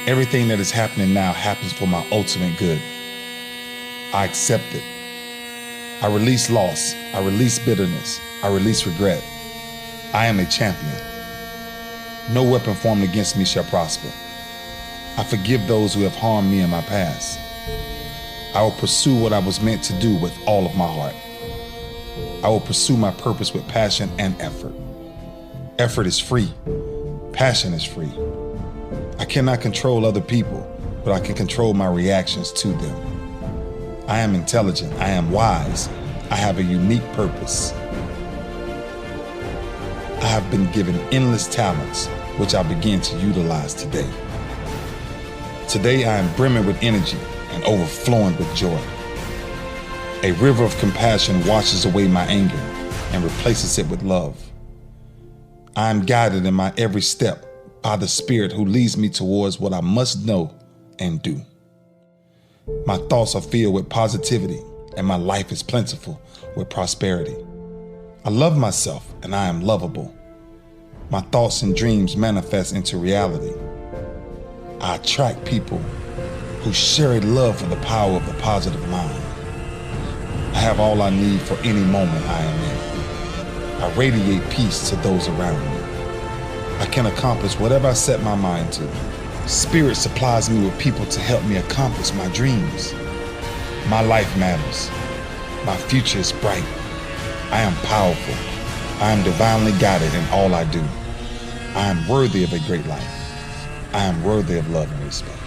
Everything that is happening now happens for my ultimate good. I accept it. I release loss. I release bitterness. I release regret. I am a champion. No weapon formed against me shall prosper. I forgive those who have harmed me in my past. I will pursue what I was meant to do with all of my heart. I will pursue my purpose with passion and effort. Effort is free. Passion is free. I cannot control other people, but I can control my reactions to them. I am intelligent. I am wise. I have a unique purpose. I have been given endless talents, which I begin to utilize today. Today I am brimming with energy and overflowing with joy. A river of compassion washes away my anger and replaces it with love. I am guided in my every step by the Spirit who leads me towards what I must know and do. My thoughts are filled with positivity and my life is plentiful with prosperity. I love myself and I am lovable. My thoughts and dreams manifest into reality. I attract people who share a love for the power of the positive mind. I have all I need for any moment I am in. I radiate peace to those around me. I can accomplish whatever I set my mind to. Spirit supplies me with people to help me accomplish my dreams. My life matters. My future is bright. I am powerful. I am divinely guided in all I do. I am worthy of a great life. I am worthy of love and respect.